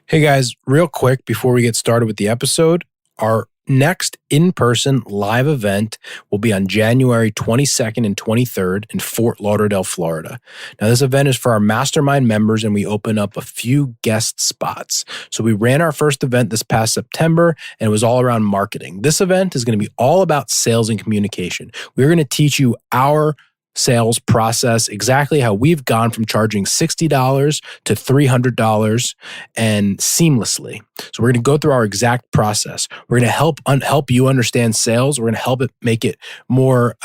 Hey guys, real quick before we get started with the episode, our next in-person live event will be on January 22nd and 23rd in Fort Lauderdale, Florida. Now, this event is for our Mastermind members, and we open up a few guest spots. So we ran our first event this past September, and it was all around marketing. This event is going to be all about sales and communication. We're going to teach you our sales process, exactly how we've gone from charging $60 to $300 and seamlessly. So we're going to go through our exact process. We're going to help you understand sales. We're going to help it make it more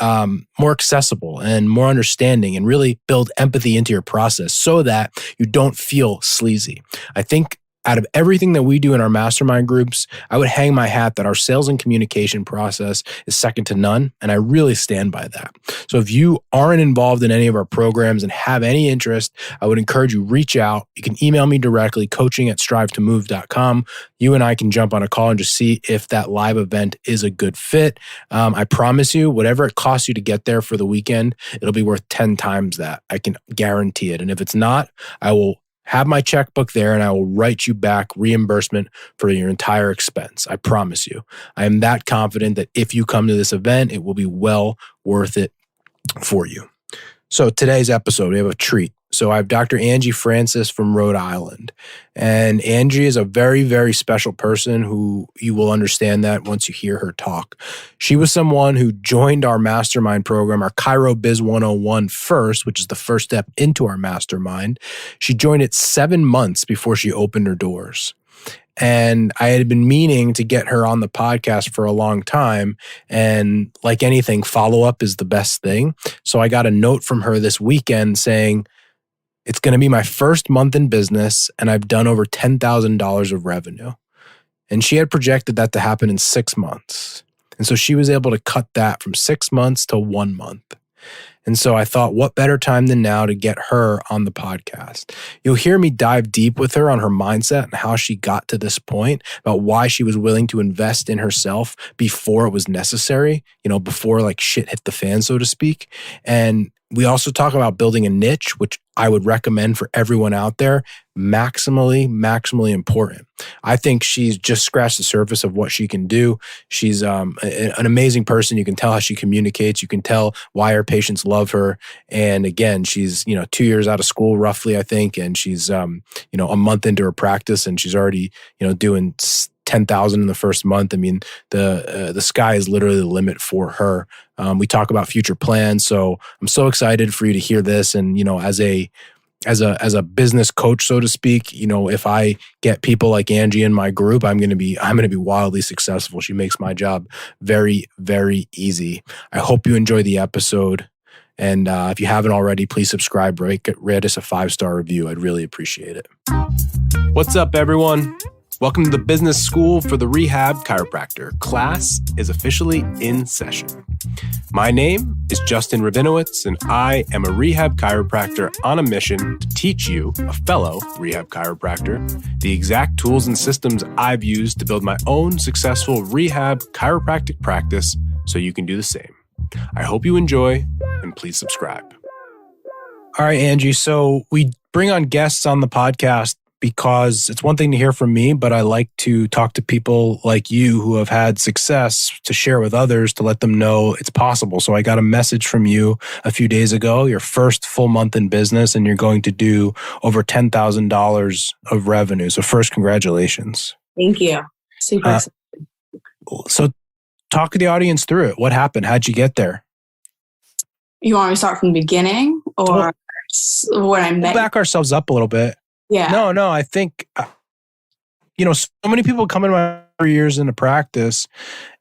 accessible and more understanding, and really build empathy into your process so that you don't feel sleazy. I think out of everything that we do in our mastermind groups, I would hang my hat that our sales and communication process is second to none, and I really stand by that. So if you aren't involved in any of our programs and have any interest, I would encourage you reach out. You can email me directly, coaching@strivetomove.com. You and I can jump on a call and just see if that live event is a good fit. I promise you, whatever it costs you to get there for the weekend, it'll be worth 10 times that. I can guarantee it. And if it's not, I will have my checkbook there and I will write you back reimbursement for your entire expense. I promise you. I am that confident that if you come to this event, it will be well worth it for you. So today's episode, we have a treat. So I have Dr. Angie Francis from Rhode Island. And Angie is a very, very special person who you will understand that once you hear her talk. She was someone who joined our mastermind program, our Chiro Biz 101 first, which is the first step into our mastermind. She joined it 7 months before she opened her doors. And I had been meaning to get her on the podcast for a long time. And like anything, follow-up is the best thing. So I got a note from her this weekend saying, it's going to be my first month in business, and I've done over $10,000 of revenue. And she had projected that to happen in 6 months. And so she was able to cut that from 6 months to 1 month. And so I thought, what better time than now to get her on the podcast? You'll hear me dive deep with her on her mindset and how she got to this point, about why she was willing to invest in herself before it was necessary, before like shit hit the fan, so to speak. And we also talk about building a niche, which I would recommend for everyone out there. Maximally important. I think she's just scratched the surface of what she can do. She's an amazing person. You can tell how she communicates. You can tell why her patients love her. And again, she's 2 years out of school roughly, I think, and she's a month into her practice, and she's already doing 10,000 in the first month. I mean, the sky is literally the limit for her. We talk about future plans, so I'm so excited for you to hear this. And as a business coach, so to speak, if I get people like Angie in my group, I'm going to be wildly successful. She makes my job very, very easy. I hope you enjoy the episode. And if you haven't already, please subscribe, rate us a 5-star review. I'd really appreciate it. What's up, everyone? Welcome to the Business School for the Rehab Chiropractor. Class is officially in session. My name is Justin Rabinowitz, and I am a rehab chiropractor on a mission to teach you, a fellow rehab chiropractor, the exact tools and systems I've used to build my own successful rehab chiropractic practice so you can do the same. I hope you enjoy, and please subscribe. All right, Angie. So we bring on guests on the podcast because it's one thing to hear from me, but I like to talk to people like you who have had success to share with others, to let them know it's possible. So I got a message from you a few days ago, your first full month in business, and you're going to do over $10,000 of revenue. So first, congratulations. Thank you. Super excited. So talk to the audience through it. What happened? How'd you get there? You want me to start from the beginning, or what I meant? We'll back ourselves up a little bit. Yeah. No, I think, so many people come in my years into practice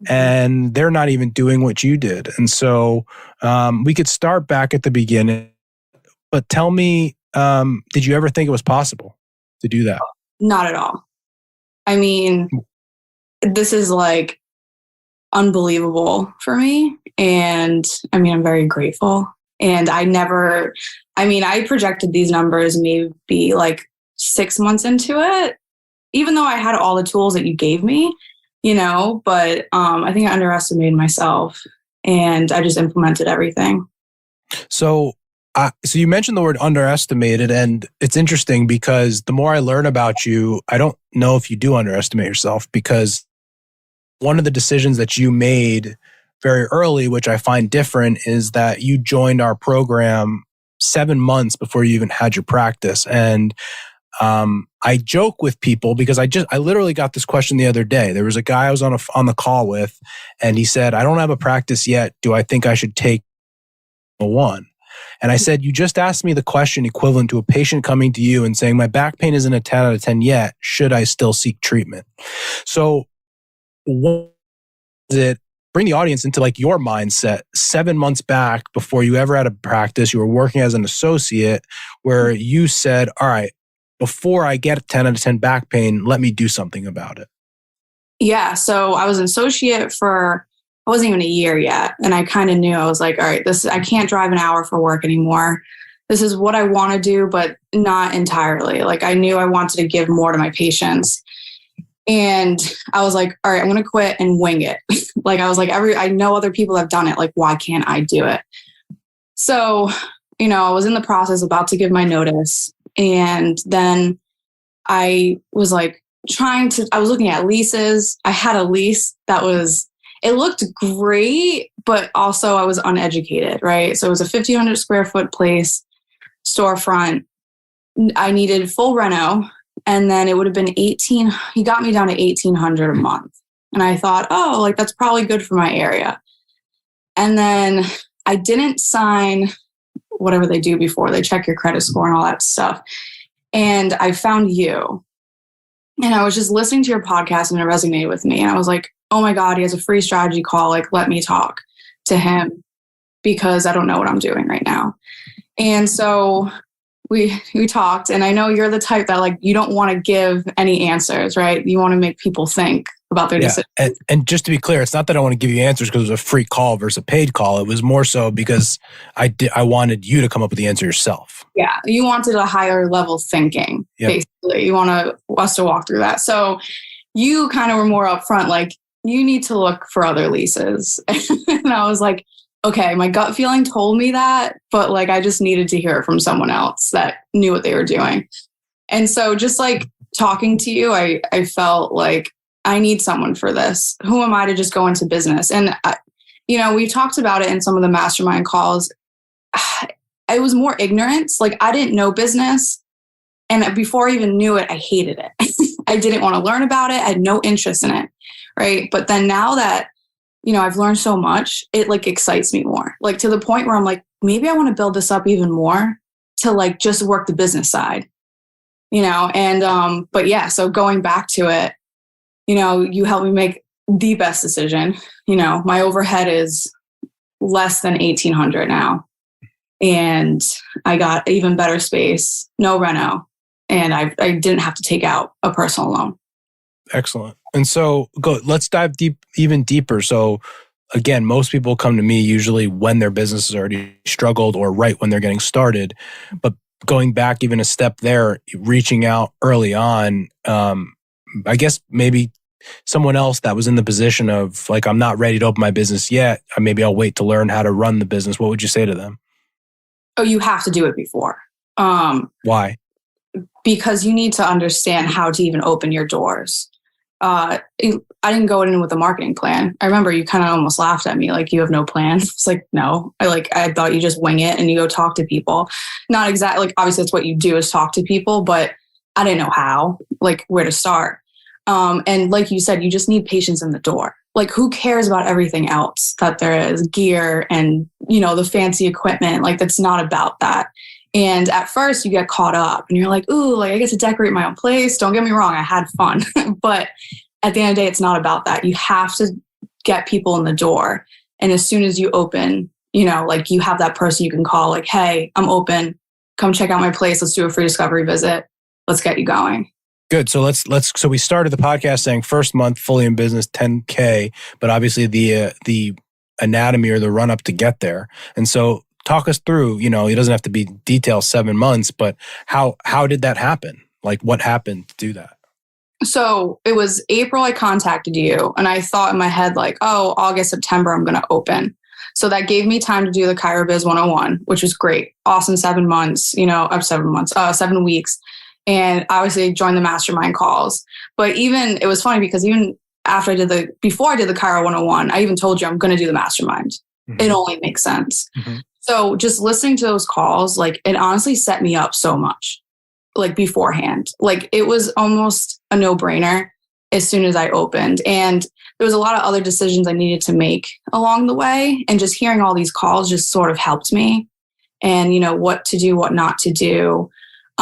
and they're not even doing what you did. And so we could start back at the beginning, but tell me, did you ever think it was possible to do that? Not at all. I mean, this is like unbelievable for me. And I mean, I'm very grateful. And I projected these numbers maybe like 6 months into it, even though I had all the tools that you gave me, but I think I underestimated myself, and I just implemented everything. So So you mentioned the word underestimated, and it's interesting because the more I learn about you, I don't know if you do underestimate yourself, because one of the decisions that you made very early, which I find different, is that you joined our program 7 months before you even had your practice. And I joke with people because I literally got this question the other day. There was a guy I was on the call with, and he said, "I don't have a practice yet. Do I think I should take a one?" And I said, "You just asked me the question equivalent to a patient coming to you and saying, my back pain isn't a 10 out of 10 yet. Should I still seek treatment?" So what is it? Bring the audience into like your mindset 7 months back before you ever had a practice. You were working as an associate where you said, all right, before I get 10 out of 10 back pain, let me do something about it. Yeah. So I was an associate for, I wasn't even a year yet. And I kind of knew, I was like, all right, I can't drive an hour for work anymore. This is what I want to do, but not entirely. Like I knew I wanted to give more to my patients. And I was like, all right, I'm going to quit and wing it. Like I was like, I know other people have done it. Like, why can't I do it? So, I was in the process about to give my notice. And then I was like I was looking at leases. I had a lease it looked great, but also I was uneducated, right? So it was a 1,500 square foot place, storefront. I needed full reno. And then it would have been he got me down to 1,800 a month. And I thought, oh, like that's probably good for my area. And then I didn't sign whatever they do before. They check your credit score and all that stuff. And I found you. And I was just listening to your podcast and it resonated with me. And I was like, oh my God, he has a free strategy call. Like, let me talk to him because I don't know what I'm doing right now. And so we talked, and I know you're the type that like, you don't want to give any answers, right? You want to make people think about their decisions. And just to be clear, it's not that I want to give you answers because it was a free call versus a paid call. It was more so because I wanted you to come up with the answer yourself. Yeah. You wanted a higher level thinking, basically. You want us to walk through that. So you kind of were more upfront, like, you need to look for other leases. And I was like, okay, my gut feeling told me that, but like, I just needed to hear it from someone else that knew what they were doing. And so just like talking to you, I felt like I need someone for this. Who am I to just go into business? And, we talked about it in some of the mastermind calls. It was more ignorance. Like I didn't know business. And before I even knew it, I hated it. I didn't want to learn about it. I had no interest in it. Right. But then now that, I've learned so much, it like excites me more, like to the point where I'm like, maybe I want to build this up even more to like just work the business side, but yeah, so going back to it, you helped me make the best decision. My overhead is less than 1,800 now. And I got even better space, no reno. And I didn't have to take out a personal loan. Excellent. And so let's dive even deeper. So again, most people come to me usually when their business has already struggled or right when they're getting started. But going back even a step there, reaching out early on, I guess maybe someone else that was in the position of like, I'm not ready to open my business yet. Maybe I'll wait to learn how to run the business. What would you say to them? Oh, you have to do it before. Why? Because you need to understand how to even open your doors. I didn't go in with a marketing plan. I remember you kind of almost laughed at me, like you have no plan. It's like, no, I thought you just wing it and you go talk to people. Not exactly, like obviously that's what you do is talk to people, but I didn't know how, like where to start. And like you said, you just need patience in the door. Like who cares about everything else that there is, gear and, the fancy equipment, like that's not about that. And at first you get caught up and you're like, ooh, like I get to decorate my own place. Don't get me wrong. I had fun, but at the end of the day, it's not about that. You have to get people in the door. And as soon as you open, like you have that person you can call like, hey, I'm open. Come check out my place. Let's do a free discovery visit. Let's get you going. Good. So so we started the podcast saying first month fully in business, 10K, but obviously the anatomy or the run up to get there. And so talk us through, it doesn't have to be detailed 7 months, but how did that happen? Like what happened to do that? So it was April I contacted you and I thought in my head like, oh, August, September, I'm going to open. So that gave me time to do the Chiro Biz 101, which was great. Awesome 7 months, 7 weeks. And obviously joined the mastermind calls. But even, it was funny because even before I did the Chiro 101, I even told you I'm going to do the mastermind. Mm-hmm. It only makes sense. Mm-hmm. So just listening to those calls, like it honestly set me up so much, like beforehand. Like it was almost a no-brainer as soon as I opened. And there was a lot of other decisions I needed to make along the way. And just hearing all these calls just sort of helped me and, what to do, what not to do.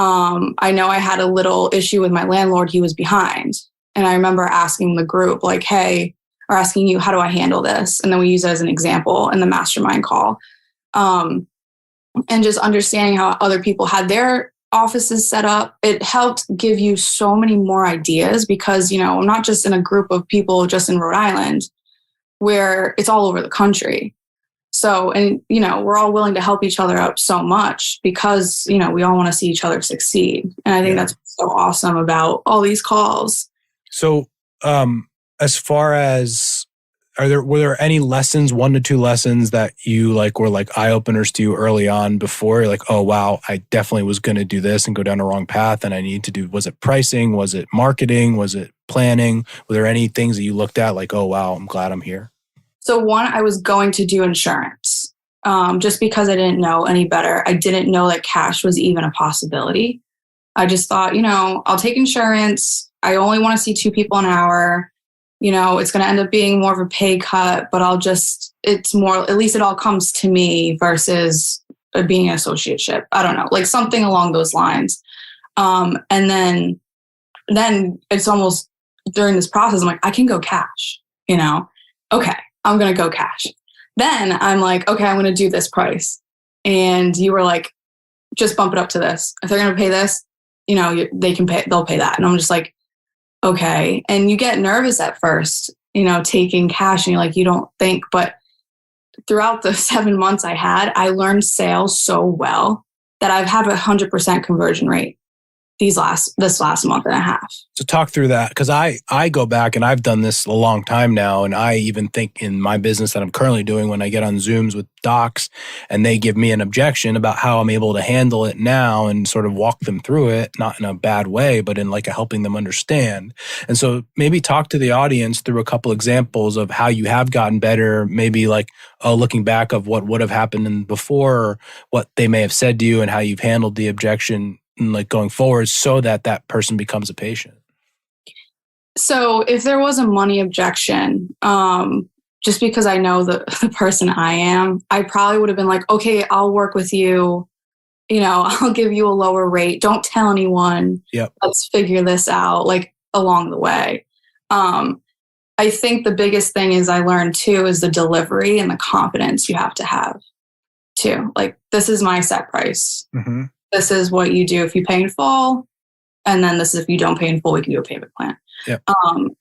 I know I had a little issue with my landlord. He was behind. And I remember asking the group like, hey, or asking you, how do I handle this? And then we use it as an example in the mastermind call. And just understanding how other people had their offices set up, it helped give you so many more ideas because, I'm not just in a group of people just in Rhode Island where it's all over the country. So, and, we're all willing to help each other out so much because, we all want to see each other succeed. And I think that's so awesome about all these calls. So, as far as, were there any lessons, 1 to 2 lessons that you were eye openers to you early on before you're like, oh, wow, I definitely was going to do this and go down the wrong path. And I need to do, was it pricing? Was it marketing? Was it planning? Were there any things that you looked at like, oh, wow, I'm glad I'm here? So one, I was going to do insurance just because I didn't know any better. I didn't know that cash was even a possibility. I just thought, I'll take insurance. I only want to see 2 people an hour. It's going to end up being more of a pay cut, but it's more, at least it all comes to me versus being an associateship. I don't know, like something along those lines. And then it's almost during this process, I'm like, I can go cash, okay, I'm going to go cash. Then I'm like, okay, I'm going to do this price. And you were like, just bump it up to this. If they're going to pay this, they'll pay that. And I'm just like, okay. And you get nervous at first, taking cash and you're like, you don't think, but throughout the 7 months I learned sales so well that I've had 100% conversion rate this last month and a half. So talk through that. Cause I go back and I've done this a long time now. And I even think in my business that I'm currently doing when I get on Zooms with docs and they give me an objection about how I'm able to handle it now and sort of walk them through it, not in a bad way, but in helping them understand. And so maybe talk to the audience through a couple examples of how you have gotten better, maybe looking back of what would have happened before or what they may have said to you and how you've handled the objection going forward so that person becomes a patient. So if there was a money objection, just because I know the person I am, I probably would have been like, okay, I'll work with you. I'll give you a lower rate. Don't tell anyone. Yep. Let's figure this out along the way. I think the biggest thing is I learned too is the delivery and the confidence you have to have too. This is my set price. Mm-hmm. This is what you do if you pay in full. And then this is if you don't pay in full, we can do a payment plan. Yep.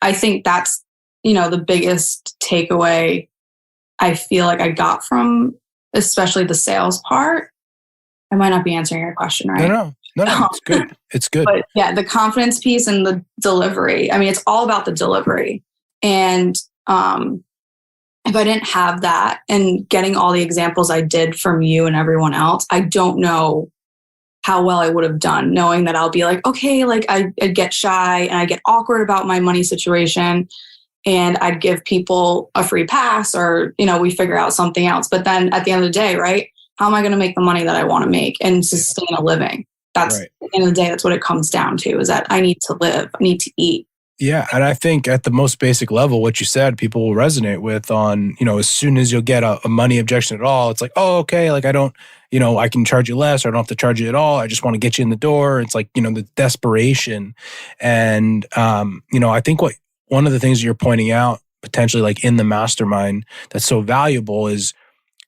I think that's, the biggest takeaway I feel like I got from especially the sales part. I might not be answering your question, right? No, it's good. It's good. But yeah, the confidence piece and the delivery. I mean, it's all about the delivery. And if I didn't have that and getting all the examples I did from you and everyone else, I don't know how well I would have done, knowing that I'll be like, okay, I'd get shy and I get awkward about my money situation and I'd give people a free pass or, we figure out something else. But then at the end of the day, right, how am I going to make the money that I want to make and sustain a living? That's right. At the end of the day, that's what it comes down to is that I need to live, I need to eat. Yeah. And I think at the most basic level, what you said, people will resonate with on, as soon as you'll get a money objection at all, it's like, oh, okay, I don't, I can charge you less or I don't have to charge you at all. I just want to get you in the door. It's the desperation. And, I think one of the things that you're pointing out potentially in the mastermind that's so valuable is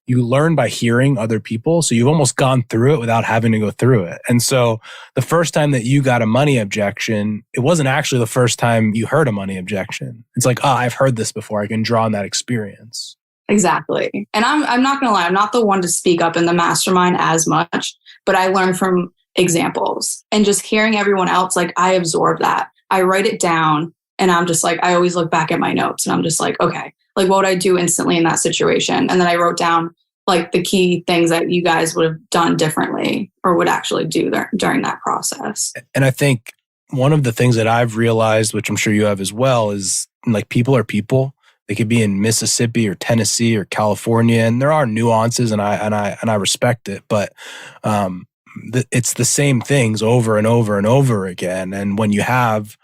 you learn by hearing other people. So you've almost gone through it without having to go through it. And so the first time that you got a money objection, it wasn't actually the first time you heard a money objection. It's I've heard this before. I can draw on that experience. Exactly. And I'm not going to lie. I'm not the one to speak up in the mastermind as much, but I learn from examples and just hearing everyone else. I absorb that. I write it down and I'm just I always look back at my notes and I'm just okay, Like, what would I do instantly in that situation? And then I wrote down like the key things that you guys would have done differently or would actually do during that process. And I think one of the things that I've realized, which I'm sure you have as well, is like people are people. They could be in Mississippi or Tennessee or California, and there are nuances, and I respect it. But it's the same things over and over and over again. And when you have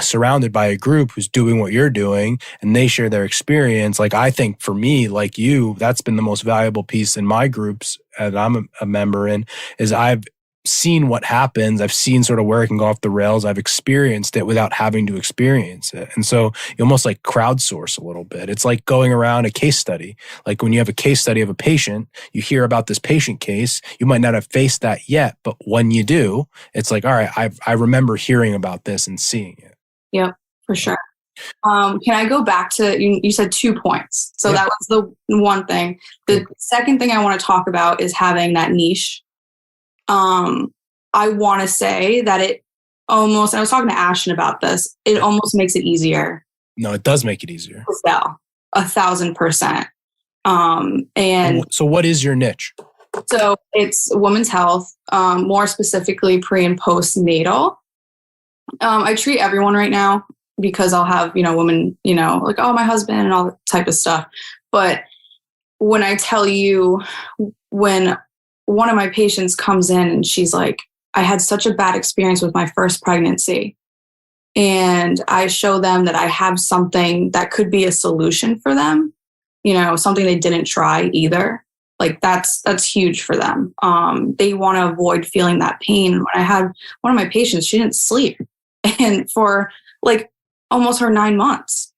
surrounded by a group who's doing what you're doing and they share their experience, like I think for me, like you, that's been the most valuable piece in my groups that I'm a member in, is I've seen what happens. I've seen sort of where it can go off the rails. I've experienced it without having to experience it. And so you almost like crowdsource a little bit. It's like going around a case study. Like when you have a case study of a patient, you hear about this patient case. You might not have faced that yet, but when you do, it's like, all right, I remember hearing about this and seeing it. Yep, for sure. Can I go back to, you said 2 points. So that was the one thing. The second thing I want to talk about is having that niche. I want to say that it almost, I was talking to Ashton about this, it almost makes it easier. No, it does make it easier. To sell 1,000%. And so what is your niche? So it's women's health, more specifically pre and postnatal. I treat everyone right now because I'll have, women, like, oh, my husband and all that type of stuff. But when I tell you, when one of my patients comes in and she's like, I had such a bad experience with my first pregnancy. And I show them that I have something that could be a solution for them, something they didn't try either. Like that's huge for them. They want to avoid feeling that pain. When I had one of my patients, she didn't sleep and for like almost her 9 months.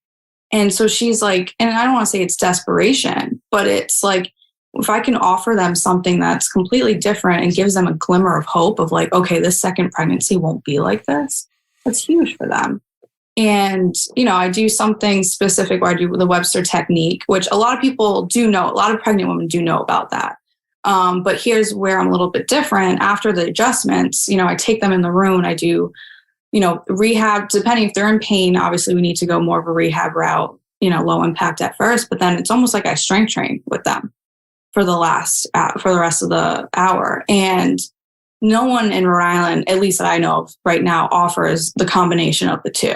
And so she's like, and I don't want to say it's desperation, but it's like, if I can offer them something that's completely different and gives them a glimmer of hope of like, okay, this second pregnancy won't be like this, that's huge for them. And, I do something specific where I do the Webster technique, which a lot of people do know. A lot of pregnant women do know about that. But here's where I'm a little bit different. After the adjustments, I take them in the room and I do, rehab, depending if they're in pain. Obviously, we need to go more of a rehab route, low impact at first. But then it's almost like I strength train with them for the rest of the hour. And no one in Rhode Island, at least that I know of right now, offers the combination of the two.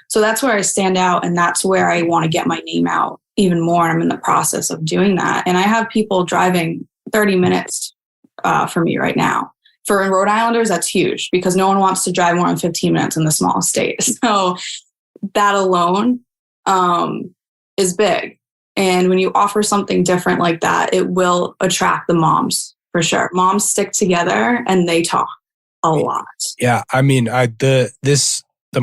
So that's where I stand out. And that's where I want to get my name out even more. And I'm in the process of doing that. And I have people driving 30 minutes for me right now. For Rhode Islanders, that's huge because no one wants to drive more than 15 minutes in the small state. So that alone is big. And when you offer something different like that, it will attract the moms for sure. Moms stick together and they talk a lot. Yeah. I mean, I'm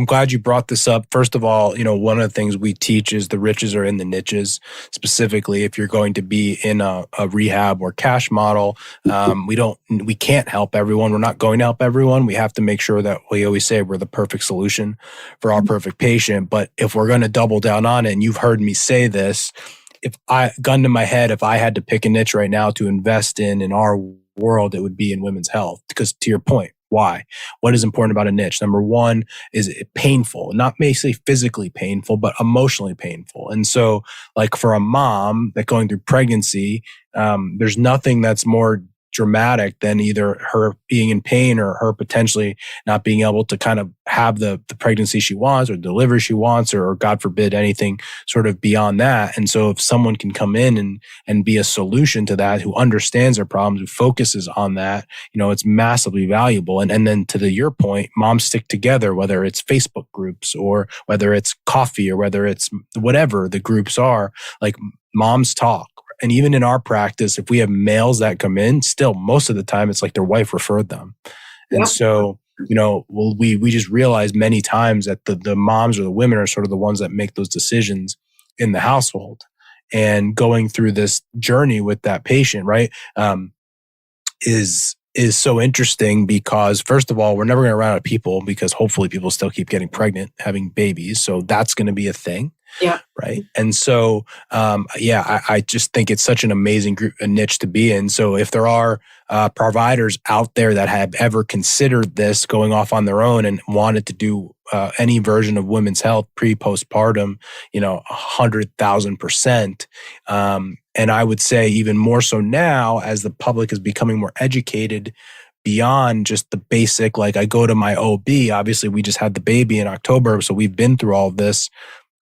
glad you brought this up. First of all, one of the things we teach is the riches are in the niches. Specifically, if you're going to be in a rehab or cash model, we can't help everyone. We're not going to help everyone. We have to make sure that we always say we're the perfect solution for our perfect patient. But if we're going to double down on it, and you've heard me say this, gun to my head, if I had to pick a niche right now to invest in our world, it would be in women's health. Because to your point, why? What is important about a niche? Number one, is it painful? Not basically physically painful, but emotionally painful. And so like for a mom that going through pregnancy, there's nothing that's more dramatic than either her being in pain or her potentially not being able to kind of have the pregnancy she wants or delivery she wants, or God forbid anything sort of beyond that. And so if someone can come in and be a solution to that, who understands their problems, who focuses on that, it's massively valuable. And then to your point, moms stick together, whether it's Facebook groups or whether it's coffee or whether it's whatever the groups are, like moms talk. And even in our practice, if we have males that come in, still most of the time it's like their wife referred them. And Yep. so, we just realize many times that the moms or the women are sort of the ones that make those decisions in the household. And going through this journey with that patient, right, is is so interesting because, first of all, we're never going to run out of people because hopefully people still keep getting pregnant, having babies. So that's going to be a thing. Yeah. Right. And so, I just think it's such an amazing group, a niche to be in. So if there are providers out there that have ever considered this going off on their own and wanted to do any version of women's health pre-postpartum, 100,000%. And I would say even more so now as the public is becoming more educated beyond just the basic, like I go to my OB, obviously we just had the baby in October. So we've been through all of this,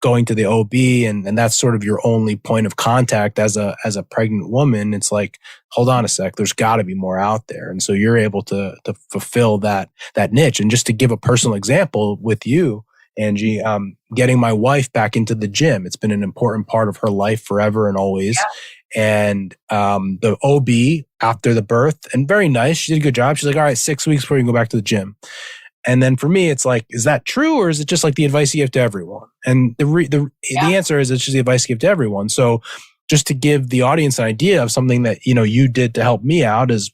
going to the OB and that's sort of your only point of contact as a pregnant woman. It's like, hold on a sec, there's got to be more out there. And so you're able to fulfill that niche. And just to give a personal example with you, Angie, getting my wife back into the gym, it's been an important part of her life forever and always. Yeah. And the OB after the birth, and very nice, she did a good job. She's like, all right, 6 weeks before you can go back to the gym. And then for me, it's like, is that true? Or is it just like the advice you give to everyone? And the answer is it's just the advice you give to everyone. So just to give the audience an idea of something that, you did to help me out is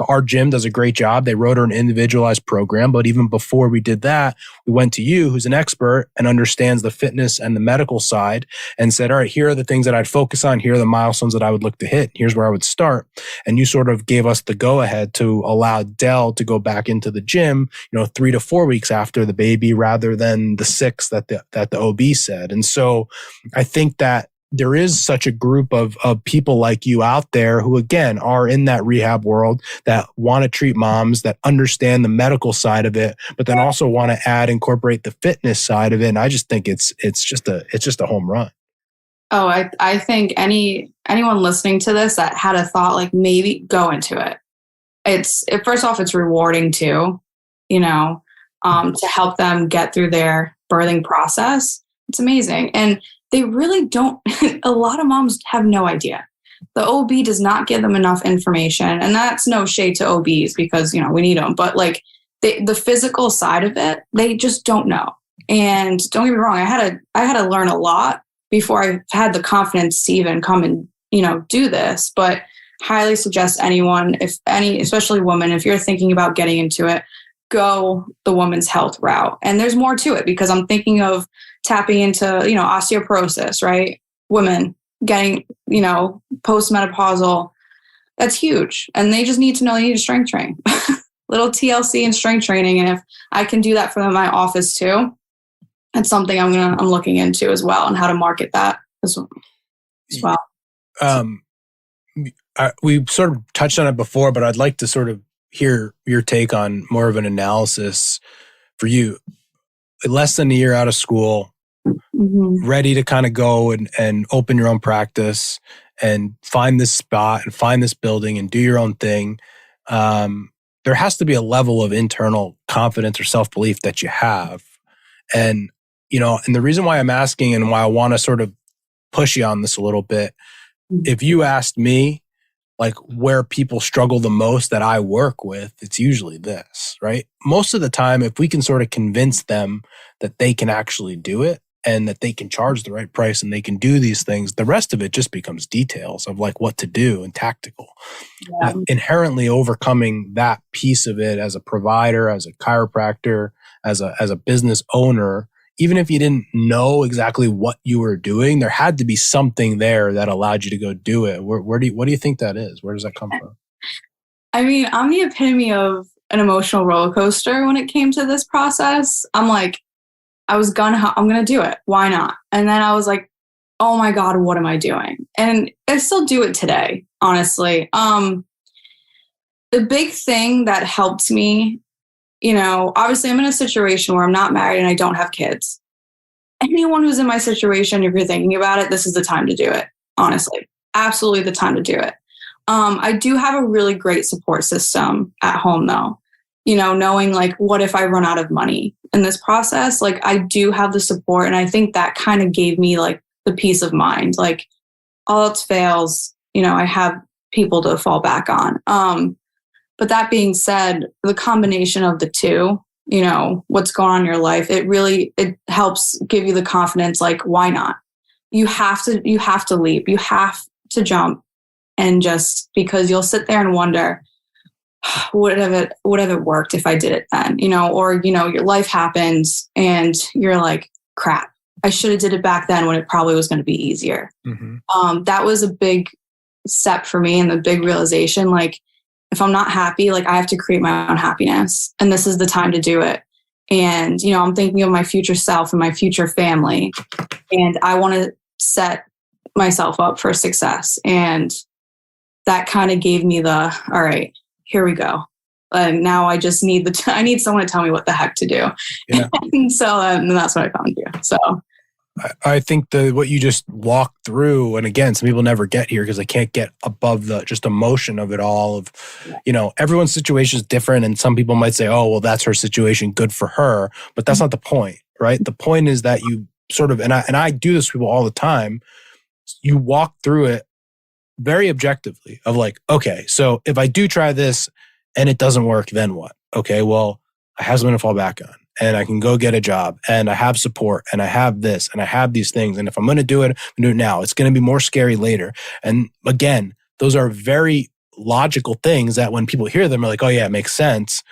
our gym does a great job. They wrote her an individualized program. But even before we did that, we went to you, who's an expert and understands the fitness and the medical side, and said, all right, here are the things that I'd focus on. Here are the milestones that I would look to hit. Here's where I would start. And you sort of gave us the go ahead to allow Dell to go back into the gym, 3 to 4 weeks after the baby rather than the 6 that the OB said. And so I think that there is such a group of people like you out there who, again, are in that rehab world that want to treat moms, that understand the medical side of it, but then also want to incorporate the fitness side of it. And I just think it's just a home run. Oh, I think anyone listening to this that had a thought, like maybe go into it. First off, it's rewarding too, to help them get through their birthing process. It's amazing. And they really don't, a lot of moms have no idea. The OB does not give them enough information. And that's no shade to OBs because, we need them. But like the physical side of it, they just don't know. And don't get me wrong, I had to learn a lot before I had the confidence to even come and, do this. But highly suggest anyone, especially women, if you're thinking about getting into it, go the women's health route. And there's more to it because I'm thinking of tapping into, osteoporosis, right? Women getting, postmenopausal. That's huge. And they just need to know they need to strength train. Little TLC and strength training. And if I can do that for them in my office too, that's something I'm looking into as well, and how to market that as well. We sort of touched on it before, but I'd like to sort of hear your take on more of an analysis for you. Less than a year out of school, ready to kind of go and open your own practice and find this spot and find this building and do your own thing. There has to be a level of internal confidence or self-belief that you have. And, and the reason why I'm asking and why I want to sort of push you on this a little bit, if you asked me, like where people struggle the most that I work with, it's usually this, right? Most of the time, if we can sort of convince them that they can actually do it and that they can charge the right price and they can do these things, the rest of it just becomes details of like what to do and tactical. Yeah. Inherently overcoming that piece of it as a provider, as a chiropractor, as a business owner, even if you didn't know exactly what you were doing, there had to be something there that allowed you to go do it. What do you think that is? Where does that come from? I mean, I'm the epitome of an emotional roller coaster when it came to this process. I'm like, I'm going to do it. Why not? And then I was like, oh my God, what am I doing? And I still do it today, honestly. The big thing that helped me, obviously I'm in a situation where I'm not married and I don't have kids. Anyone who's in my situation, if you're thinking about it, this is the time to do it. Honestly, absolutely the time to do it. I do have a really great support system at home though. Knowing like, what if I run out of money in this process? Like I do have the support. And I think that kind of gave me like the peace of mind, like all else fails, I have people to fall back on. But that being said, the combination of the two, what's going on in your life, it helps give you the confidence, like, why not? You have to leap, you have to jump, and just because you'll sit there and wonder, would have it worked if I did it then, or, your life happens and you're like, crap, I should have did it back then when it probably was going to be easier. Mm-hmm. That was a big step for me and the big realization, like, if I'm not happy, like, I have to create my own happiness, and this is the time to do it. And, I'm thinking of my future self and my future family, and I want to set myself up for success. And that kind of gave me all right, here we go. And now I just need I need someone to tell me what the heck to do. Yeah. And so and that's what I found you. So I think what you just walked through, and again, some people never get here because they can't get above the just emotion of it all. Of, everyone's situation is different, and some people might say, "Oh, well, that's her situation, good for her," but that's not the point, right? The point is that you sort of, and I do this with people all the time. You walk through it very objectively of like, okay, so if I do try this and it doesn't work, then what? Okay, well, I have something to fall back on. And I can go get a job, and I have support, and I have this, and I have these things. And if I'm going to do it, I'm going to do it now. It's going to be more scary later. And again, those are very logical things that when people hear them are like, oh yeah, it makes sense.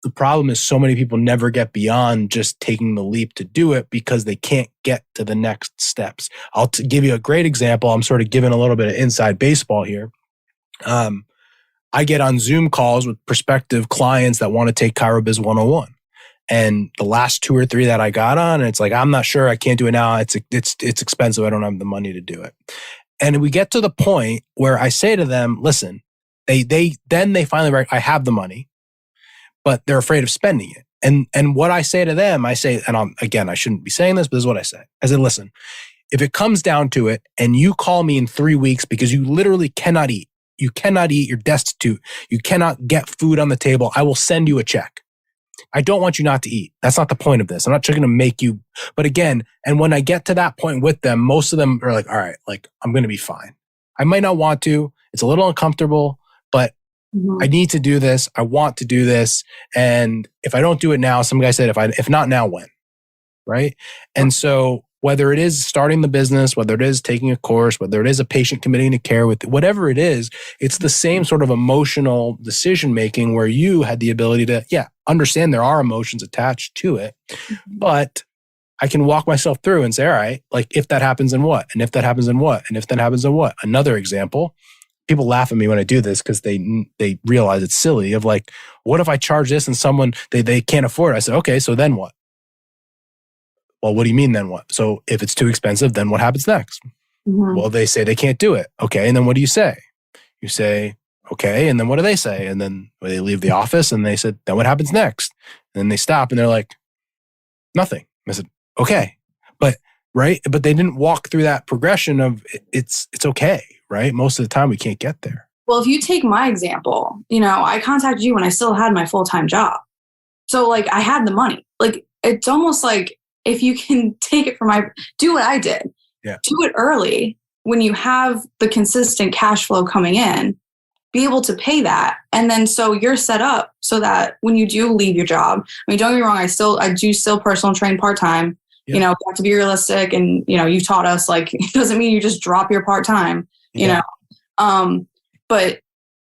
The problem is so many people never get beyond just taking the leap to do it because they can't get to the next steps. I'll give you a great example. I'm sort of giving a little bit of inside baseball here. I get on Zoom calls with prospective clients that want to take Chiro Biz 101. And the last 2 or 3 that I got on, and it's like, I'm not sure, I can't do it now. It's expensive. I don't have the money to do it. And we get to the point where I say to them, listen, they finally, I have the money, but they're afraid of spending it. And what I say to them, I shouldn't be saying this, but this is what I say. I said, listen, if it comes down to it and you call me in 3 weeks because you literally cannot eat, you're destitute, you cannot get food on the table, I will send you a check. I don't want you not to eat. That's not the point of this. I'm not trying to make you, but again, and when I get to that point with them, most of them are like, all right, like I'm going to be fine. I might not want to. It's a little uncomfortable, but I need to do this. I want to do this. And if I don't do it now, some guy said, if not now, when? Right. And so whether it is starting the business, whether it is taking a course, whether it is a patient committing to care with, whatever it is, it's the same sort of emotional decision making where you had the ability to, understand there are emotions attached to it, but I can walk myself through and say, all right, like if that happens, then what? And if that happens, then what? And if that happens, then what? Another example, people laugh at me when I do this because they realize it's silly of like, what if I charge this and someone, they can't afford it? I said, okay, so then what? Well, what do you mean then what? So if it's too expensive, then what happens next? Well, they say they can't do it. Okay, and then what do you say? You say, okay, and then what do they say? And then they leave the office and they said, then what happens next? And then they stop and they're like, nothing. I said, okay. But they didn't walk through that progression of it's okay, right? Most of the time we can't get there. Well, if you take my example, I contacted you when I still had my full-time job. So like I had the money. Like it's almost like if you can take it do what I did. Yeah. Do it early when you have the consistent cash flow coming in, be able to pay that. And then so you're set up so that when you do leave your job, I mean, don't get me wrong, I do still personal train part-time. Yeah. You have to be realistic, and you've taught us like it doesn't mean you just drop your part-time, but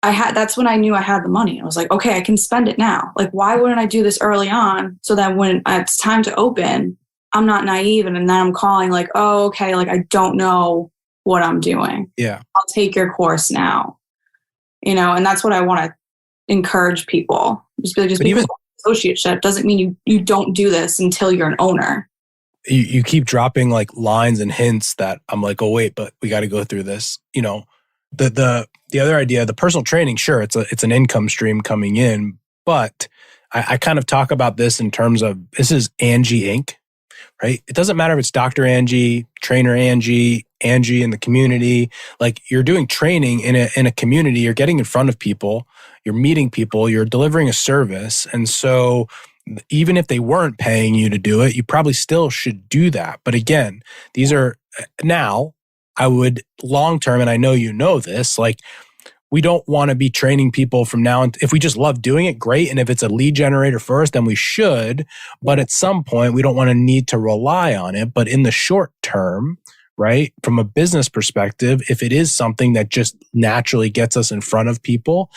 that's when I knew I had the money. I was like, okay, I can spend it now. Like, why wouldn't I do this early on so that when it's time to open, I'm not naive and then I'm calling like, oh, okay, like I don't know what I'm doing. Yeah. I'll take your course now. And that's what I want to encourage people. Just because associateship doesn't mean you don't do this until you're an owner. You keep dropping like lines and hints that I'm like, oh wait, but we got to go through this. The other idea, the personal training, sure, it's an income stream coming in, but I kind of talk about this in terms of this is Angie Inc., right? It doesn't matter if it's Dr. Angie, Trainer Angie, Angie in the community. Like you're doing training in a community, you're getting in front of people, you're meeting people, you're delivering a service. And so even if they weren't paying you to do it, you probably still should do that. But again, these are now, I would long-term, and I know you know this, like we don't want to be training people from now. If we just love doing it, great. And if it's a lead generator first, then we should. But at some point, we don't want to need to rely on it. But in the short term, right? From a business perspective, if it is something that just naturally gets us in front of people,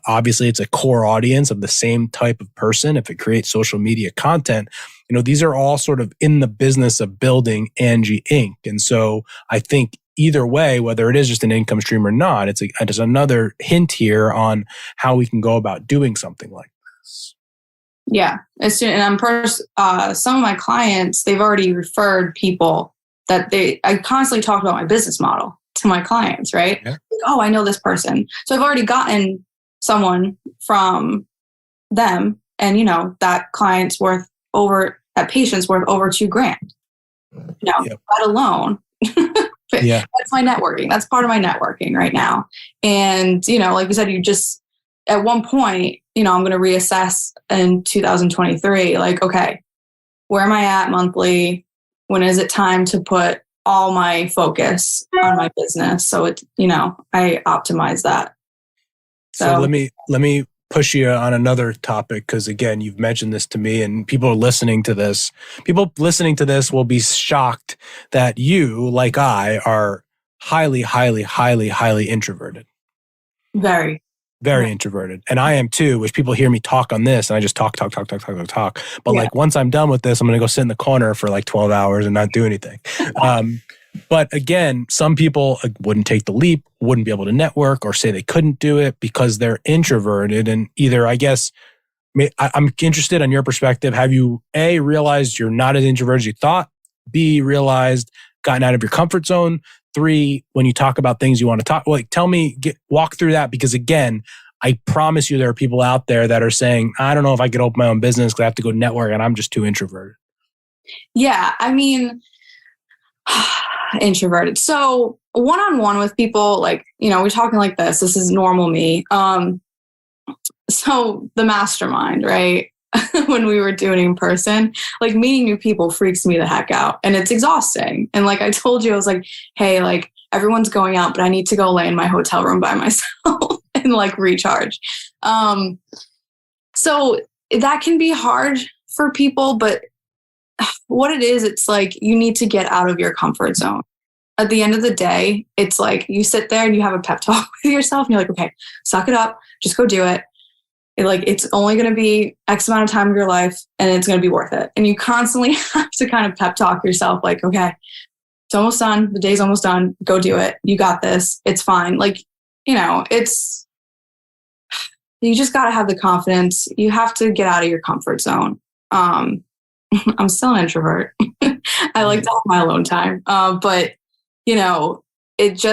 obviously it's a core audience of the same type of person. If it creates social media content, these are all sort of in the business of building Angie Inc. And so I think either way, whether it is just an income stream or not, it's just another hint here on how we can go about doing something like this. Yeah. And some of my clients, they've already referred people that I constantly talk about my business model to my clients, right? Yeah. Like, oh, I know this person. So I've already gotten someone from them, and that patient's worth over $2,000. Yep. That alone. Yeah. That's my networking. That's part of my networking right now. And, like you said, at one point, I'm going to reassess in 2023, like, okay, where am I at monthly? When is it time to put all my focus on my business? So I optimize that. So let me push you on another topic, because again, you've mentioned this to me, and people listening to this will be shocked that you, like I, are highly, highly, highly, highly introverted. Very. Very introverted. And I am too, which people hear me talk on this and I just talk. But like once I'm done with this, I'm going to go sit in the corner for like 12 hours and not do anything. But again, some people wouldn't take the leap, wouldn't be able to network, or say they couldn't do it because they're introverted. And either, I guess, I'm interested in your perspective. Have you A, realized you're not as introverted as you thought? B, realized gotten out of your comfort zone? 3, when you talk about things you want to talk, walk through that, because again, I promise you there are people out there that are saying, I don't know if I could open my own business because I have to go network and I'm just too introverted. Yeah, I mean, introverted. So one-on-one with people, like, we're talking like this. This is normal me. So the mastermind, right? When we were doing it in person, like meeting new people freaks me the heck out, and it's exhausting. And like I told you, I was like, hey, like everyone's going out, but I need to go lay in my hotel room by myself and like recharge. So that can be hard for people, but what it is, it's like you need to get out of your comfort zone. At the end of the day, it's like you sit there and you have a pep talk with yourself and you're like, okay, suck it up, just go do it. It's only going to be X amount of time of your life and it's going to be worth it. And you constantly have to kind of pep talk yourself like, okay, it's almost done. The day's almost done. Go do it. You got this. It's fine. Like, you just got to have the confidence. You have to get out of your comfort zone. I'm still an introvert. I like to have my alone time. But it's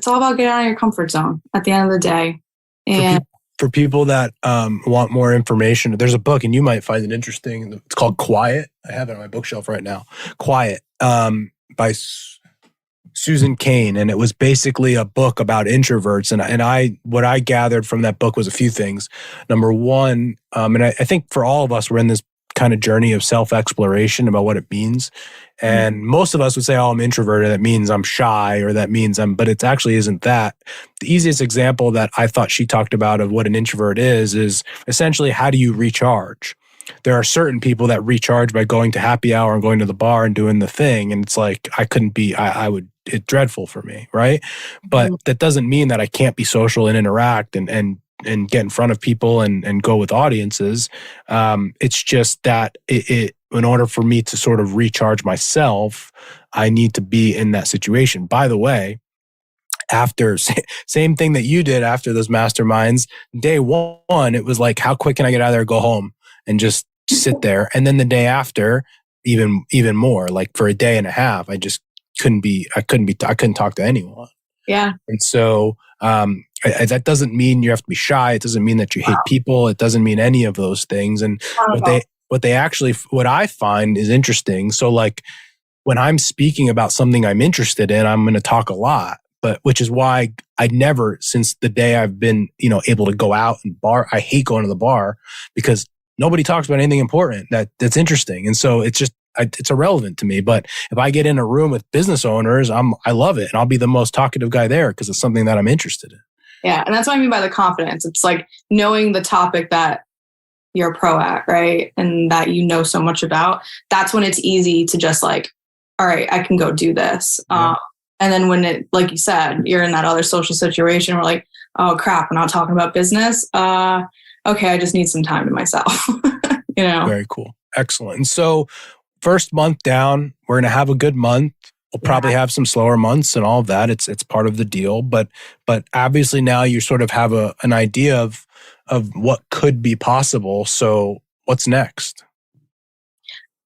all about getting out of your comfort zone at the end of the day. And for people that want more information, there's a book, and you might find it interesting. It's called Quiet. I have it on my bookshelf right now. Quiet, by Susan Cain, and it was basically a book about introverts. And what I gathered from that book was a few things. Number one, and I think for all of us, we're in this kind of journey of self-exploration about what it means. And most of us would say, oh, I'm introverted. That means I'm shy, or that means but it actually isn't that. The easiest example that I thought she talked about of what an introvert is essentially, how do you recharge? There are certain people that recharge by going to happy hour and going to the bar and doing the thing. And it's like, it's dreadful for me. Right. But that doesn't mean that I can't be social and interact and get in front of people and go with audiences. It's just that in order for me to sort of recharge myself, I need to be in that situation. By the way, same thing that you did after those masterminds, day one, it was like, how quick can I get out of there, go home and just sit there? And then the day after, even more, like for a day and a half, I couldn't talk to anyone. Yeah. And so, that doesn't mean you have to be shy. It doesn't mean that you hate people. It doesn't mean any of those things. And what I find is interesting. So like when I'm speaking about something I'm interested in, I'm going to talk a lot, which is why I never, since the day I've been, able to go out and bar, I hate going to the bar because nobody talks about anything important that's interesting. And so it's irrelevant to me. But if I get in a room with business owners, I love it. And I'll be the most talkative guy there because it's something that I'm interested in. Yeah. And that's what I mean by the confidence. It's like knowing the topic that you're pro at, right? And that you know so much about. That's when it's easy to just like, all right, I can go do this. Yeah. And then when it, like you said, you're in that other social situation where like, oh crap, we're not talking about business. Okay, I just need some time to myself. Very cool. Excellent. And so first month down, we're going to have a good month. We'll probably have some slower months and all of that. It's part of the deal. But obviously now you sort of have an idea of what could be possible. So what's next?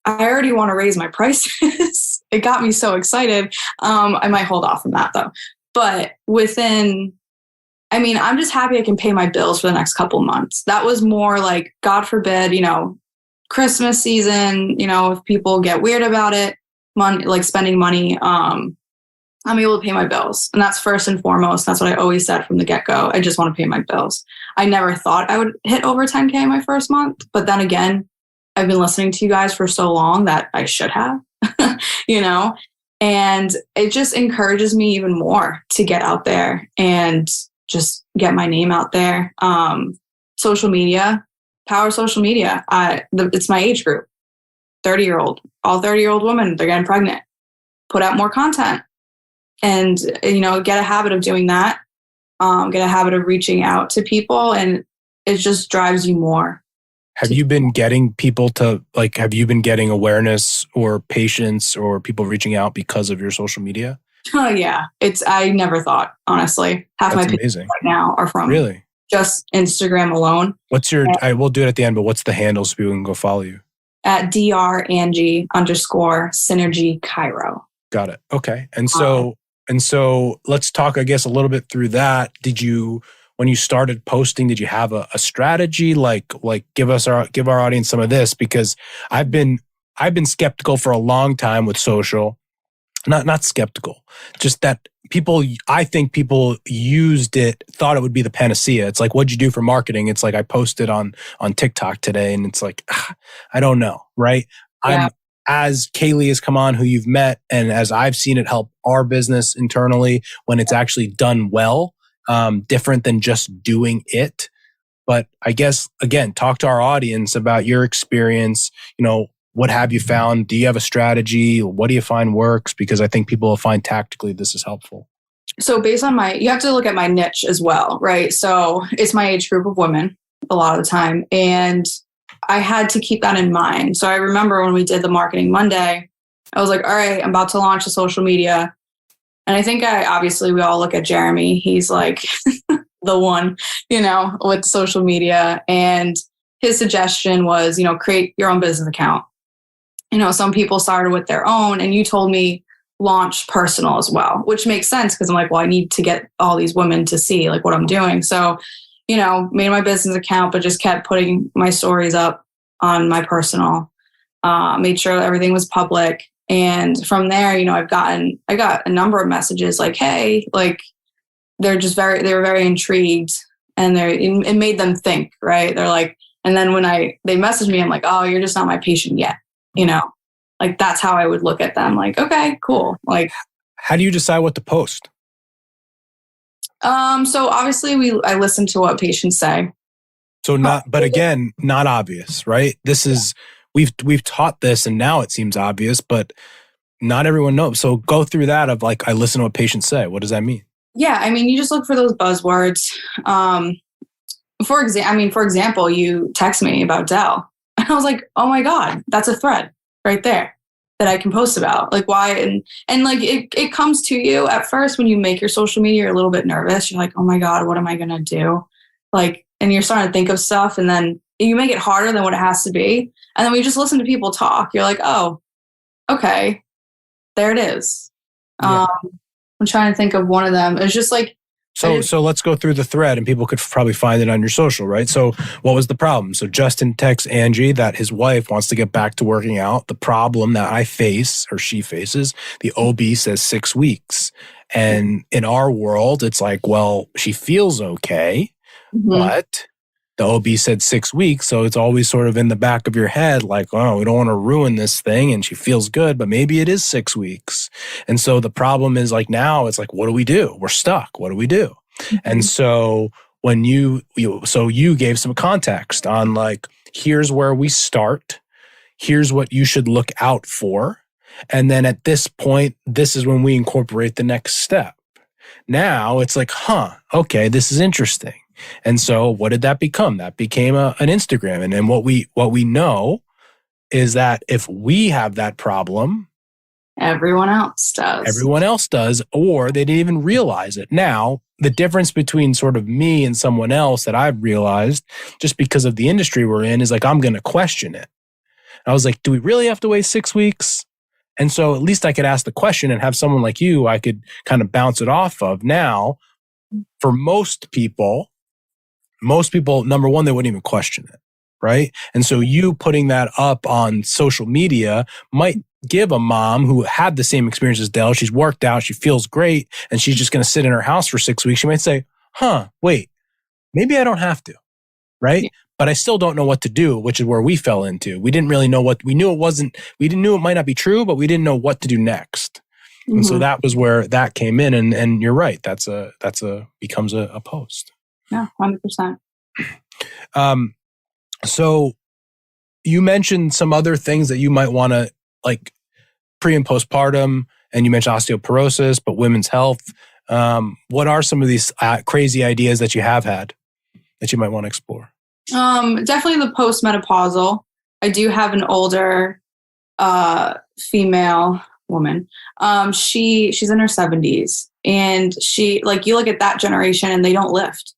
I already want to raise my prices. It got me so excited. I might hold off on that though. But I'm just happy I can pay my bills for the next couple of months. That was more like, God forbid, Christmas season, if people get weird about it, money, like spending money, I'm able to pay my bills. And that's first and foremost. That's what I always said from the get-go. I just want to pay my bills. I never thought I would hit over 10K my first month. But then again, I've been listening to you guys for so long that I should have, and it just encourages me even more to get out there and just get my name out there. Social media, power social media. It's my age group, 30-year-old, all 30-year-old women, they're getting pregnant. Put out more content and, get a habit of doing that. Get a habit of reaching out to people, and it just drives you more. Have you been getting people have you been getting awareness or patients or people reaching out because of your social media? Oh yeah. I never thought, honestly. Half my patients right now are from really just Instagram alone. What's your, I will do it at the end, but what's the handle so people can go follow you? At Angie_Synergy Chiro. Got it. Okay. And so let's talk, I guess, a little bit through that. When you started posting, did you have a strategy? Like give our audience some of this, because I've been skeptical for a long time with social. Not skeptical, just that I think people used it, thought it would be the panacea. It's like, what'd you do for marketing? It's like, I posted on TikTok today, and it's like, I don't know, right? Yeah. As Kaylee has come on, who you've met, and as I've seen it help our business internally when it's actually done well, different than just doing it. But I guess, again, talk to our audience about your experience. What have you found? Do you have a strategy? What do you find works? Because I think people will find tactically this is helpful. So based on you have to look at my niche as well, right? So it's my age group of women a lot of the time. And I had to keep that in mind. So I remember when we did the Marketing Monday, I was like, all right, I'm about to launch a social media. And I think obviously we all look at Jeremy. He's like the one, with social media. And his suggestion was, create your own business account. Some people started with their own, and you told me launch personal as well, which makes sense because I'm like, well, I need to get all these women to see like what I'm doing. So, made my business account, but just kept putting my stories up on my personal, made sure everything was public. And from there, I got a number of messages like, hey, like they were very intrigued, and it made them think, right? They're like, and then when they messaged me, I'm like, oh, you're just not my patient yet. Like that's how I would look at them. Like, okay, cool. Like, how do you decide what to post? So obviously I listen to what patients say. So but again, not obvious, right? This is, we've taught this and now it seems obvious, but not everyone knows. So go through that of like, I listen to what patients say. What does that mean? Yeah. You just look for those buzzwords. For example, you text me about Dell. And I was like, oh my God, that's a thread right there that I can post about. Like why? And like it comes to you at first when you make your social media, you're a little bit nervous. You're like, oh my God, what am I going to do? Like, and you're starting to think of stuff, and then you make it harder than what it has to be. And then we just listen to people talk. You're like, oh, okay, there it is. Yeah. I'm trying to think of one of them. It's just like, So let's go through the thread, and people could probably find it on your social, right? So what was the problem? So Justin texts Angie that his wife wants to get back to working out. The problem that I face, or she faces, the OB says 6 weeks. And in our world, it's like, well, she feels okay, but the OB said 6 weeks. So it's always sort of in the back of your head, like, oh, we don't want to ruin this thing. And she feels good, but maybe it is 6 weeks. And so the problem is like, now it's like, what do we do? We're stuck. What do we do? And so when you gave some context on like, here's where we start. Here's what you should look out for. And then at this point, this is when we incorporate the next step. Now it's like, okay, this is interesting. And so what did that become? That became an Instagram. And then what we know is that if we have that problem, everyone else does. Everyone else does, or they didn't even realize it. Now, the difference between sort of me and someone else that I've realized just because of the industry we're in is like, I'm going to question it. I was like, do we really have to wait 6 weeks? And so at least I could ask the question and have someone like you, I could kind of bounce it off of. Now, for most people, number one, they wouldn't even question it, right? And so you putting that up on social media might give a mom who had the same experience as Dell, she's worked out, she feels great, and she's just going to sit in her house for 6 weeks. She might say, wait, maybe I don't have to, right? Yeah. But I still don't know what to do, which is where we fell into. We didn't really know we knew it might not be true, but we didn't know what to do next. Mm-hmm. And so that was where that came in. And you're right. Becomes a post. Yeah, 100%. So you mentioned some other things that you might want to like pre and postpartum, and you mentioned osteoporosis, but women's health. What are some of these crazy ideas that you have had that you might want to explore? Definitely the postmenopausal. I do have an older female woman. She's in her 70s, and she, like, you look at that generation and they don't lift.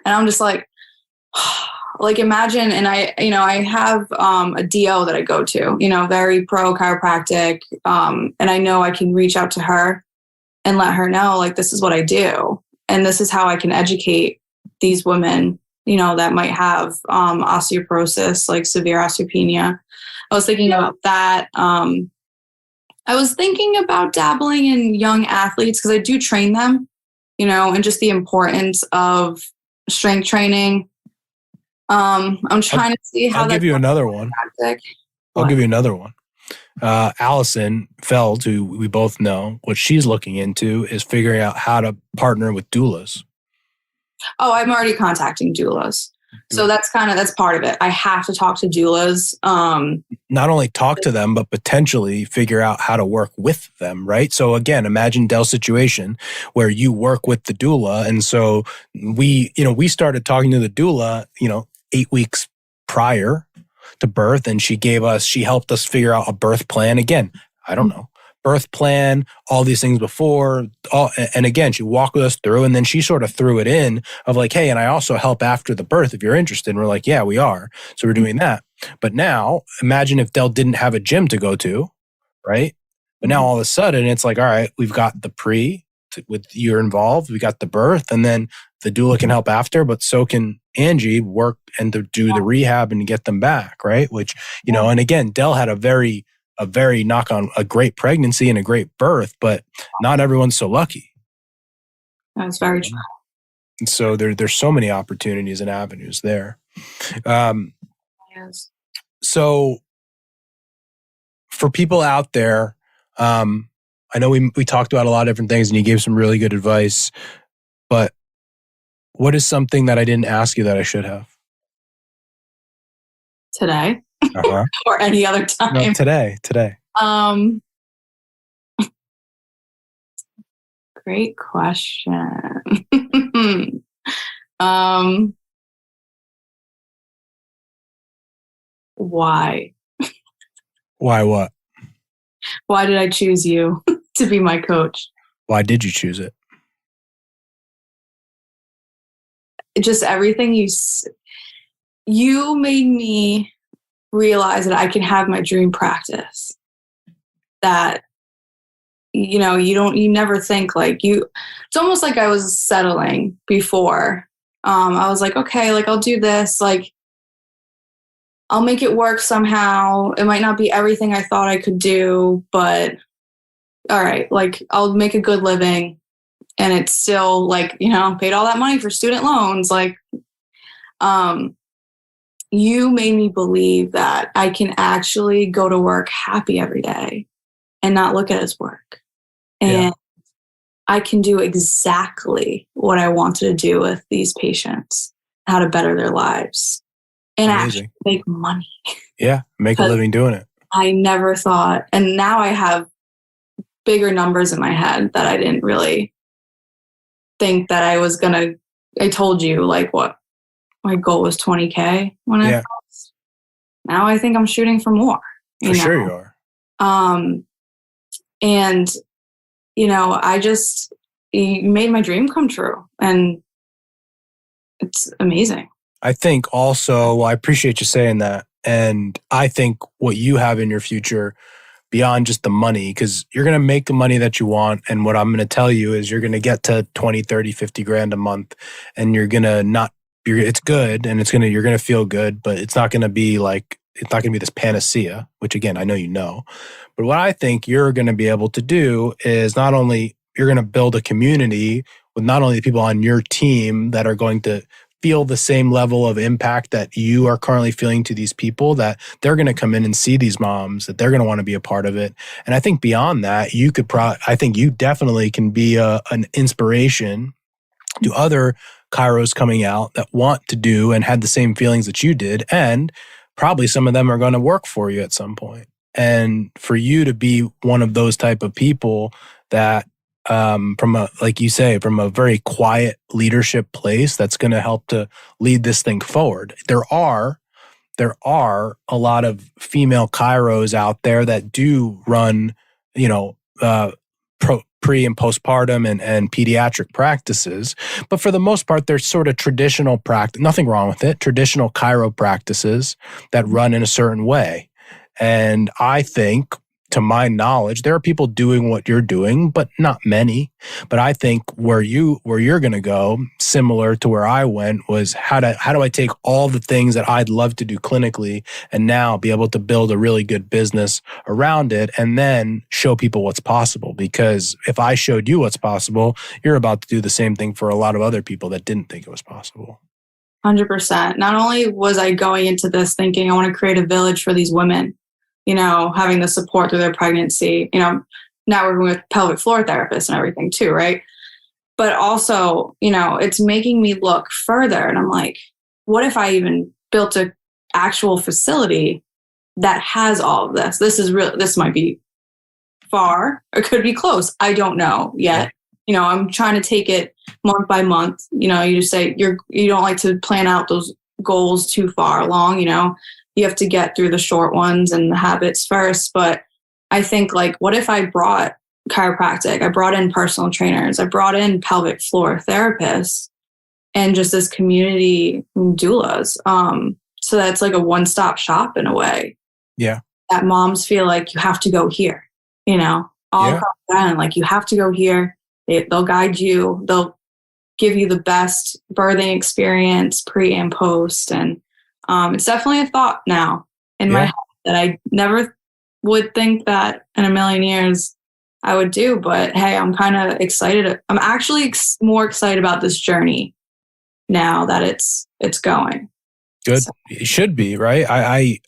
And I'm just like, imagine, and I have a DO that I go to, very pro chiropractic. And I know I can reach out to her and let her know, like, this is what I do. And this is how I can educate these women, that might have osteoporosis, like severe osteopenia. I was thinking about that. I was thinking about dabbling in young athletes because I do train them, and just the importance of strength training. I'm trying to see how I'll give you another one. I'll give you another one. Allison Feld, who we both know, what she's looking into is figuring out how to partner with doulas. Oh, I'm already contacting doulas. So that's part of it. I have to talk to doulas. Not only talk to them, but potentially figure out how to work with them, right? So again, imagine Dell's situation where you work with the doula. And so we started talking to the doula, 8 weeks prior to birth. And she helped us figure out a birth plan. Again, I don't know. Birth plan, all these things before. And again, she walked with us through, and then she sort of threw it in of like, hey, and I also help after the birth if you're interested. And we're like, yeah, we are. So we're doing that. But now imagine if Dell didn't have a gym to go to, right? But now all of a sudden it's like, all right, we've got the with you're involved, we got the birth, and then the doula can help after, but so can Angie work and to do the rehab and get them back, right? Which, and again, Dell had a very a great pregnancy and a great birth, but not everyone's so lucky. That's very true. And so there's so many opportunities and avenues there. Yes. So for people out there, I know we talked about a lot of different things and you gave some really good advice, but what is something that I didn't ask you that I should have? Today? Or any other time? No, today. Great question. Why? Why what? Why did I choose you to be my coach? Why did you choose it? Just everything you made me realize that I can have my dream practice. That, you never think it's almost like I was settling before. I was like, okay, I'll do this. I'll make it work somehow. It might not be everything I thought I could do, but all right, I'll make a good living. And it's still paid all that money for student loans. You made me believe that I can actually go to work happy every day and not look at it as work. And I can do exactly what I wanted to do with these patients, how to better their lives and actually make money. Yeah, make a living doing it. I never thought. And now I have bigger numbers in my head that I didn't really think that I was going to. I told you like what my goal was 20K when I first. Now I think I'm shooting for more. For sure you are. And, you made my dream come true. And it's amazing. I think also, well, I appreciate you saying that. And I think what you have in your future beyond just the money, because you're going to make the money that you want. And what I'm going to tell you is you're going to get to 20, 30, 50 grand a month, and you're going to it's good and you're going to feel good, but it's not going to be this panacea, which again, I know you know. But what I think you're going to be able to do is not only you're going to build a community with not only the people on your team that are going to feel the same level of impact that you are currently feeling to these people, that they're going to come in and see these moms, that they're going to want to be a part of it. And I think beyond that, I think you definitely can be an inspiration to other chiros coming out that want to do and had the same feelings that you did. And probably some of them are going to work for you at some point. And for you to be one of those type of people that from a very quiet leadership place that's going to help to lead this thing forward. There are a lot of female chiros out there that do run, pre and postpartum and pediatric practices. But for the most part, they're sort of traditional practice, nothing wrong with it, traditional chiro practices that run in a certain way. And I think, to my knowledge, there are people doing what you're doing, but not many. But I think where you're going to go, similar to where I went, was how do I take all the things that I'd love to do clinically and now be able to build a really good business around it and then show people what's possible? Because if I showed you what's possible, you're about to do the same thing for a lot of other people that didn't think it was possible. 100%. Not only was I going into this thinking I want to create a village for these women, having the support through their pregnancy, now working with pelvic floor therapists and everything too, right? But also, it's making me look further. And I'm like, what if I even built an actual facility that has all of this? This might be far, or it could be close. I don't know yet. I'm trying to take it month by month. You just say you don't like to plan out those goals too far along, You have to get through the short ones and the habits first. But I think, what if I brought chiropractic? I brought in personal trainers. I brought in pelvic floor therapists and just this community doulas. So that's like a one-stop shop in a way. Yeah. That moms feel like you have to go here, all across the island. You have to go here. They'll guide you. They'll give you the best birthing experience pre and post. And it's definitely a thought now in my head that I never would think that in a million years I would do. But hey, I'm kind of excited. I'm actually more excited about this journey now that it's going. Good. So. It should be, right? I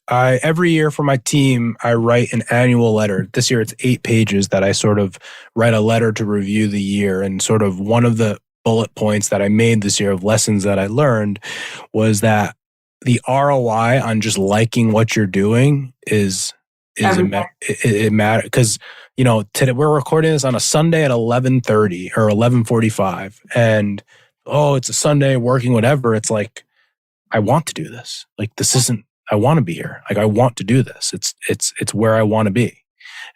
every year for my team, I write an annual letter. This year it's 8 pages that I sort of write a letter to review the year. And sort of one of the bullet points that I made this year of lessons that I learned was that the ROI on just liking what you're doing it matters, because today we're recording this on a Sunday at 11:30 or 11:45, and it's a Sunday working whatever. It's like, I want to do this. This isn't. I want to be here. I want to do this. It's where I want to be,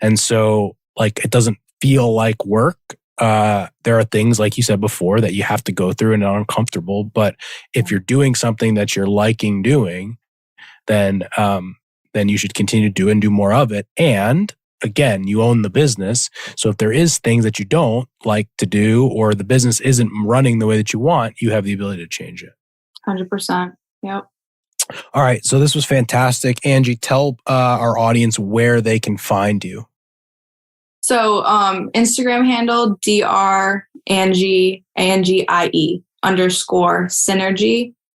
and so it doesn't feel like work. There are things, like you said before, that you have to go through and are uncomfortable. But if you're doing something that you're liking doing, then you should continue to do and do more of it. And again, you own the business. So if there is things that you don't like to do, or the business isn't running the way that you want, you have the ability to change it. 100%. Yep. All right. So this was fantastic. Angie, tell our audience where they can find you. So Instagram handle Dr. Angie ANGIE _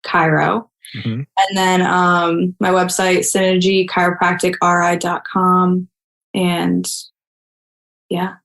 Chiro. Mm-hmm. And then my website, synergychiropracticri.com. And email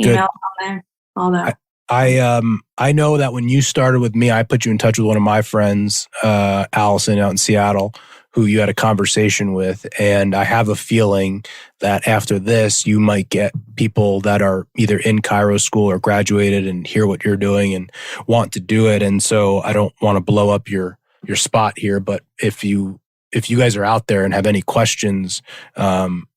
on there, all that. I know that when you started with me, I put you in touch with one of my friends, Allison, out in Seattle, who you had a conversation with. And I have a feeling that after this, you might get people that are either in Chiro school or graduated and hear what you're doing and want to do it. And so I don't want to blow up your spot here, but if you guys are out there and have any questions,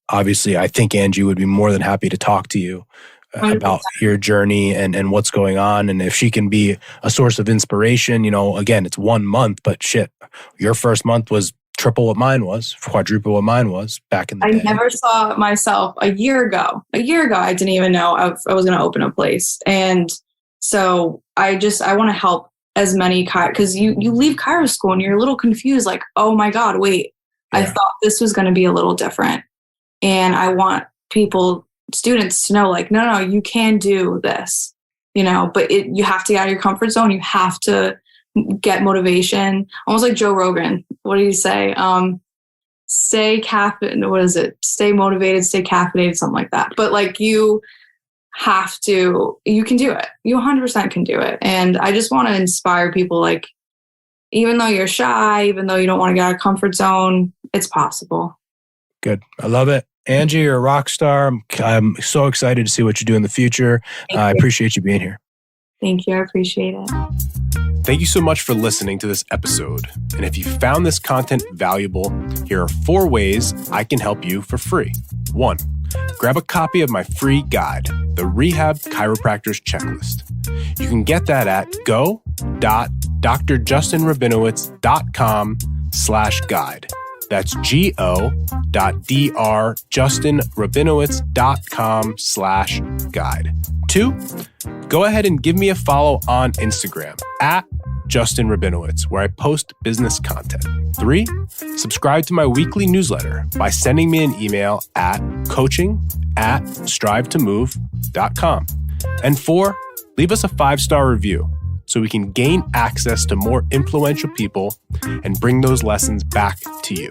obviously I think Angie would be more than happy to talk to you about your journey and what's going on. And if she can be a source of inspiration, again, it's 1 month, but shit, your first month was triple what mine was, quadruple what mine was back in the day. I never saw myself a year ago, I didn't even know I was going to open a place. And so I want to help as many, because you leave Chiro school and you're a little confused, like, oh my God, wait, yeah. I thought this was going to be a little different. And I want students to know, like, no, you can do this, but you have to get out of your comfort zone. You have to get motivation, almost like Joe Rogan. What do you say? Stay motivated, stay caffeinated, something like that. But like you can do it. You 100% can do it. And I just want to inspire people, like, even though you're shy, even though you don't want to get out of comfort zone, it's possible. Good. I love it. Angie, you're a rock star. I'm so excited to see what you do in the future. I appreciate you being here. Thank you. I appreciate it. Thank you so much for listening to this episode. And if you found this content valuable, here are 4 ways I can help you for free. 1, grab a copy of my free guide, the Rehab Chiropractor's Checklist. You can get that at go.drjustinrabinowitz.com/guide. That's go.drjustinrabinowitz.com/guide. 2, go ahead and give me a follow on Instagram at Justin Rabinowitz, where I post business content. 3, subscribe to my weekly newsletter by sending me an email at coaching@strivetomove.com. And 4, leave us a 5-star review so we can gain access to more influential people and bring those lessons back to you.